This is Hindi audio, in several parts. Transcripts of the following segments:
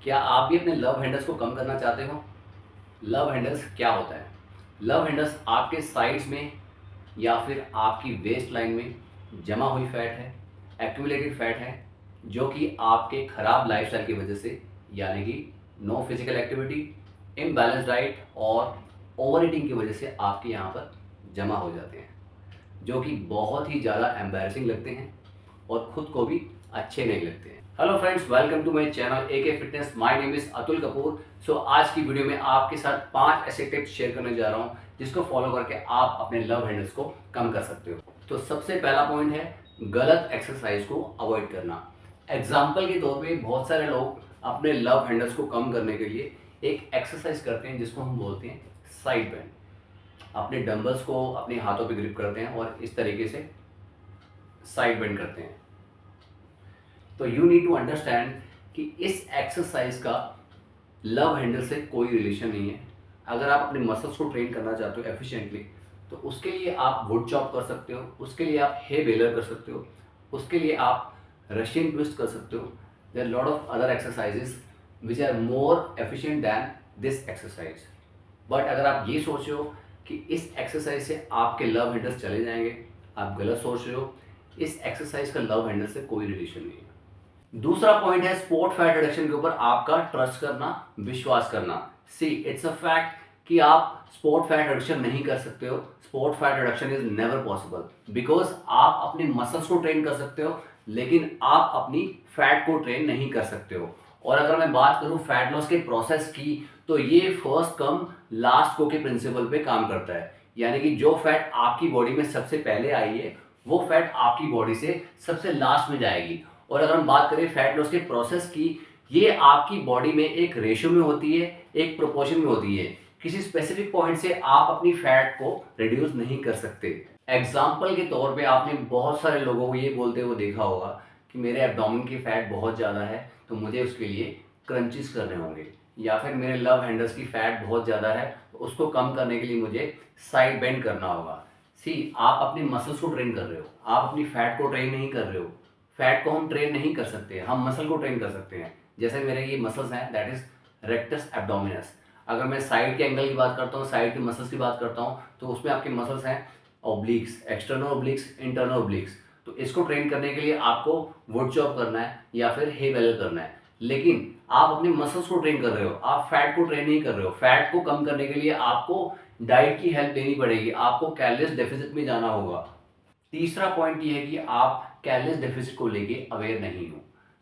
क्या आप भी अपने लव हैंडल्स को कम करना चाहते हो? लव हैंडल्स क्या होता है? लव हैंडल्स आपके साइड्स में या फिर आपकी वेस्ट लाइन में जमा हुई फैट है, एक्यूमुलेटेड फैट है, जो कि आपके खराब लाइफस्टाइल की वजह से, यानी कि no physical activity, imbalance diet और ओवर ईटिंग की वजह से आपके यहाँ पर जमा हो जाते हैं, जो कि बहुत ही ज़्यादा एम्बैरेसिंग लगते हैं और खुद को भी अच्छे नहीं लगते हैं। Hello friends, welcome to my channel AK fitness. My name is Atul Kapoor. So आज की वीडियो में आपके साथ 5 ऐसे टिप्स शेयर करने जा रहा हूं जिसको फॉलो करके आप अपने लव हैंडल्स को कम कर सकते हो। तो सबसे पहला पॉइंट है गलत एक्सरसाइज को अवॉइड करना। एग्जाम्पल के तौर पे बहुत सारे लोग अपने लव हैंडल्स को कम करने के लिए एक एक्सरसाइज करते हैं जिसको हम बोलते हैं साइड बेंड। अपने डंबल्स को अपने हाथों पे ग्रिप करते हैं और इस तरीके से साइड बेंड करते हैं। तो यू नीड टू अंडरस्टैंड कि इस एक्सरसाइज का लव हैंडल से कोई रिलेशन नहीं है। अगर आप अपने मसल्स को ट्रेन करना चाहते हो एफिशिएंटली, तो उसके लिए आप वुड चॉप कर सकते हो, उसके लिए आप हे बेलर कर सकते हो, उसके लिए आप रशियन ट्विस्ट कर सकते हो। There lot of other exercises which are more efficient than this exercise. But अगर आप ये सोच रहे हो कि इस एक्सरसाइज से आपके लव हैंडल्स चले जाएंगे, आप गलत सोच रहे हो। इस एक्सरसाइज का लव हैंडल से कोई रिलेशन नहीं है। दूसरा पॉइंट है स्पोर्ट फैट रिडक्शन के ऊपर आपका ट्रस्ट करना, विश्वास करना। सी इट्स अ फैक्ट कि आप स्पोर्ट फैट रिडक्शन नहीं कर सकते हो। Sport fat reduction is never possible because आप अपने मसल्स को ट्रेन कर सकते हो, लेकिन आप अपनी फैट को ट्रेन नहीं कर सकते हो। और अगर मैं बात करूं फैट लॉस के प्रोसेस की, तो ये फर्स्ट कम लास्ट गो के प्रिंसिपल पे काम करता है। यानी कि जो फैट आपकी बॉडी में सबसे पहले आई है, वो फैट आपकी बॉडी से सबसे लास्ट में जाएगी। और अगर हम बात करें फैट लॉस के प्रोसेस की, ये आपकी बॉडी में एक रेशियो में होती है, एक प्रोपोर्शन में होती है। किसी स्पेसिफिक पॉइंट से आप अपनी फैट को रिड्यूस नहीं कर सकते। एग्जाम्पल के तौर पे आपने बहुत सारे लोगों को ये बोलते हुए देखा होगा कि मेरे एब्डोमेन की फैट बहुत ज़्यादा है, तो मुझे उसके लिए क्रंचेस करने होंगे। या फिर मेरे लव हैंडल्स की फैट बहुत ज़्यादा है, तो उसको कम करने के लिए मुझे साइड बेंड करना होगा। सी, आप अपने मसल्स को ट्रेन कर रहे हो, आप अपनी फैट को ट्रेन नहीं कर रहे हो। फैट को हम ट्रेन नहीं कर सकते, हम मसल को ट्रेन कर सकते हैं। जैसे मेरे ये मसल्स हैं, दैट इज रेक्टस एब्डोमिनस। अगर मैं साइड के एंगल की बात करता हूँ, साइड के मसल्स की बात करता हूँ, तो उसमें आपके मसल्स हैं obliques, external obliques, internal obliques. तो इसको ट्रेन करने के लिए आपको वुड चॉप करना है या फिर हे बेलर करना है। लेकिन आप अपने मसल्स को ट्रेन कर रहे हो, आप फैट को ट्रेन नहीं कर रहे हो। फैट को कम करने के लिए आपको डाइट की हेल्प लेनी पड़ेगी, आपको कैलोरीज डेफिसिट में जाना होगा। तीसरा पॉइंट ये है कि आप कैलोरीज डेफिसिट को लेके अवेयर नहीं हो।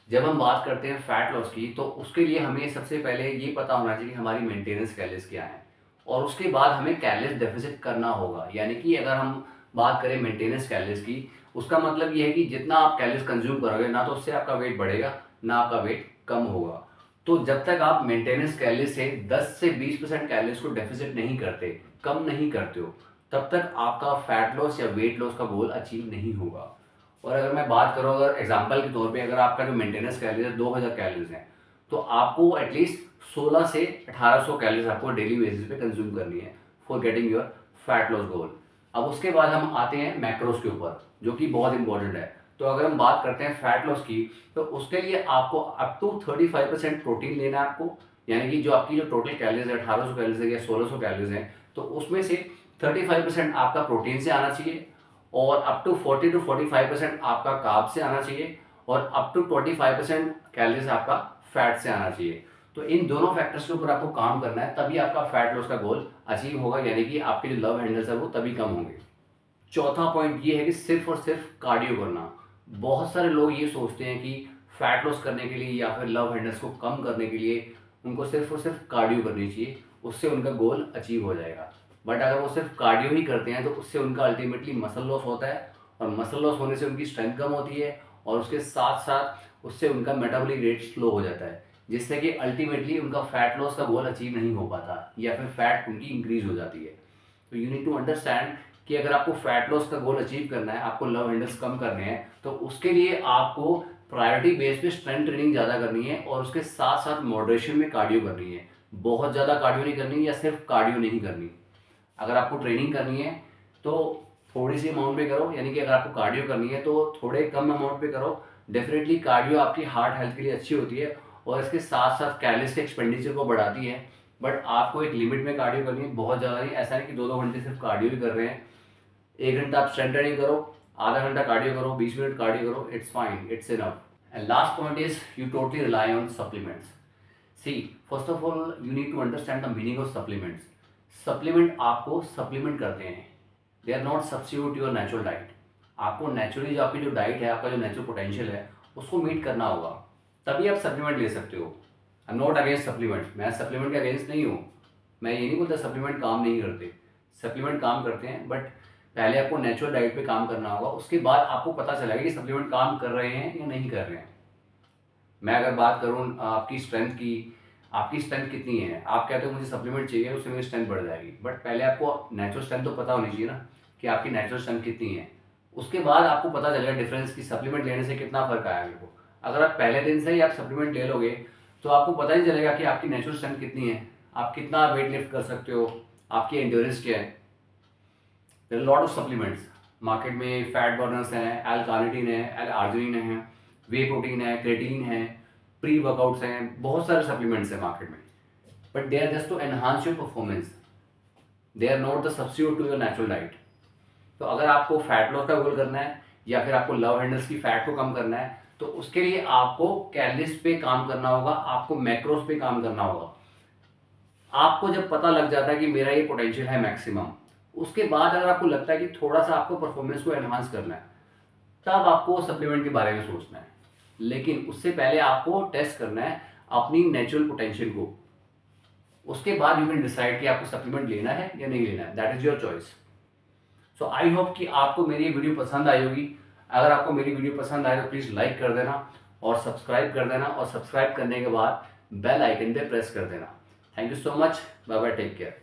जब हम बात करते हैं फैट लॉस की, तो उसके लिए हमें सबसे पहले ये पता होना चाहिए कि हमारी मेंटेनेंस कैलोरीज क्या है, और उसके बाद हमें कैलोरीज डेफिसिट करना होगा। यानी कि अगर हम बात करें मेंटेनेंस कैलोरीज की, उसका मतलब ये है कि जितना आप कैलोरीज कंज्यूम करोगे, ना तो उससे आपका वेट बढ़ेगा ना आपका वेट कम होगा। तो जब तक आप मेंटेनेंस कैलोरीज से 10 से 20% कैलोरीज को डेफिसिट नहीं करते, कम नहीं करते हो, तब तक आपका फैट लॉस या वेट लॉस का गोल अचीव नहीं होगा। और अगर मैं बात करूँ, अगर एग्जांपल के तौर पे अगर आपका जो मेंटेनेंस कैलोरीज है 2000 कैलोरीज है, तो आपको एटलीस्ट 16 से 1800 कैलोरीज आपको डेली बेसिस पे कंज्यूम करनी है for getting your fat loss goal. अब उसके बाद हम आते हैं मैक्रोज के ऊपर, जो कि बहुत इंपॉर्टेंट है। तो अगर हम बात करते हैं फैट लॉस की, तो उसके लिए आपको अप टू 35% प्रोटीन लेना है आपको। यानी कि जो आपकी जो टोटल कैलोरीज है 1800 कैलोरीज है या 1600 कैलोरीज है, तो उसमें से 35% आपका प्रोटीन से आना चाहिए, और अप टू 40 to 45% आपका कार्ब से आना चाहिए, और अप टू 25% कैलोरीज आपका फैट से आना चाहिए। तो इन दोनों फैक्टर्स के ऊपर आपको काम करना है, तभी आपका फैट लॉस का गोल अचीव होगा। यानी कि आपके जो लव हैंडल्स है वो तभी कम होंगे। चौथा पॉइंट ये है कि सिर्फ और सिर्फ कार्डियो करना। बहुत सारे लोग ये सोचते हैं कि फैट लॉस करने के लिए या फिर लव हैंडल्स को कम करने के लिए उनको सिर्फ और सिर्फ कार्डियो करनी चाहिए, उससे उनका गोल अचीव हो जाएगा। बट अगर वो सिर्फ कार्डियो ही करते हैं, तो उससे उनका अल्टीमेटली मसल लॉस होता है, और मसल लॉस होने से उनकी स्ट्रेंथ कम होती है, और उसके साथ साथ उससे उनका मेटाबॉलिक रेट स्लो हो जाता है, जिससे कि अल्टीमेटली उनका फैट लॉस का गोल अचीव नहीं हो पाता, या फिर फैट उनकी इंक्रीज हो जाती है। तो यू नीड टू अंडरस्टैंड कि अगर आपको फैट लॉस का गोल अचीव करना है, आपको लव हैंडल्स कम करने हैं, तो उसके लिए आपको प्रायोरिटी बेस पे स्ट्रेंथ ट्रेनिंग ज़्यादा करनी है, और उसके साथ साथ मॉडरेशन में कार्डियो करनी है। बहुत ज़्यादा कार्डियो नहीं करनी, या सिर्फ कार्डियो नहीं करनी। अगर आपको ट्रेनिंग करनी है तो थोड़ी सी अमाउंट पे करो, यानी कि अगर आपको कार्डियो करनी है तो थोड़े कम अमाउंट पे करो। डेफिनेटली कार्डियो आपकी हार्ट हेल्थ के लिए अच्छी होती है, और इसके साथ साथ कैटलिस्ट के एक्सपेंडिचर को बढ़ाती है। बट आपको एक लिमिट में कार्डियो करनी है, बहुत ज़्यादा नहीं। ऐसा नहीं कि 2-2 घंटे सिर्फ कार्डियो ही कर रहे हैं। 1 घंटा आप स्ट्रेंथ ट्रेनिंग करो, आधा घंटा कार्डियो करो, 20 मिनट कार्डियो करो, it's fine, it's enough. And last point is you totally rely on supplements. See, first of all you need to understand the meaning of supplements. Supplement आपको सप्लीमेंट करते हैं, they are not substitute your natural diet. आपको नेचुरली जो आपकी जो डाइट है, आपका जो नेचुरल पोटेंशियल है, उसको मीट करना होगा, तभी आप सप्लीमेंट ले सकते हो। I am not against supplement, मैं सप्लीमेंट के अगेंस्ट नहीं हूँ। मैं ये नहीं बोलता सप्लीमेंट काम नहीं करते, सप्लीमेंट काम करते हैं, बट पहले आपको नेचुरल डाइट पे काम करना होगा। उसके बाद आपको पता चलेगा कि सप्लीमेंट काम कर रहे हैं या नहीं कर रहे हैं। मैं अगर बात करूँ आपकी स्ट्रेंथ की, आपकी स्ट्रेंथ कितनी है, आप कहते हो मुझे सप्लीमेंट चाहिए, उससे मेरी स्ट्रेंथ बढ़ जाएगी, बट पहले आपको नेचुरल स्ट्रेंथ तो पता होनी चाहिए ना कि आपकी नेचुरल स्ट्रेंथ कितनी है। उसके बाद आपको पता चलेगा डिफरेंस की सप्लीमेंट लेने से कितना फर्क आया मेरे को। अगर आप पहले दिन से ही आप सप्लीमेंट ले लोगे तो आपको पता ही चलेगा कि आपकी नेचुरल स्ट्रेंथ कितनी है, आप कितना वेट लिफ्ट कर सकते हो, आपकी एंड्योरेंस क्या है। There are lot of supplements market में, फैट बर्नर्स हैं, एल कार्निटीन है, एल आर्जिनिन है, वे प्रोटीन है, क्रेटीन है, प्री वर्कआउट्स हैं, बहुत सारे सप्लीमेंट्स हैं मार्केट में, but they are just to enhance your performance, they are not the substitute to your natural diet. तो अगर आपको फैट लॉस का गोल करना है या फिर आपको लव हैंडल्स की फैट को कम करना है, तो उसके लिए आपको कैटलिस्ट पे काम करना होगा, आपको मैक्रोस पे काम करना होगा। आपको जब पता लग जाता है कि मेरा ये पोटेंशियल है मैक्सिमम, उसके बाद अगर आपको लगता है कि थोड़ा सा आपको परफॉर्मेंस को एनहांस करना है, तब आपको सप्लीमेंट के बारे में सोचना है। लेकिन उससे पहले आपको टेस्ट करना है अपनी नेचुरल पोटेंशियल को। उसके बाद यू कैन डिसाइड कि आपको सप्लीमेंट लेना है या नहीं लेना है, that is your choice. So I hope कि आपको मेरी ये वीडियो पसंद आई होगी। अगर आपको मेरी वीडियो पसंद आए तो प्लीज़ लाइक कर देना और सब्सक्राइब कर देना, और सब्सक्राइब करने के बाद बेल आइकन पे प्रेस कर देना। Thank you so much, bye bye, take care.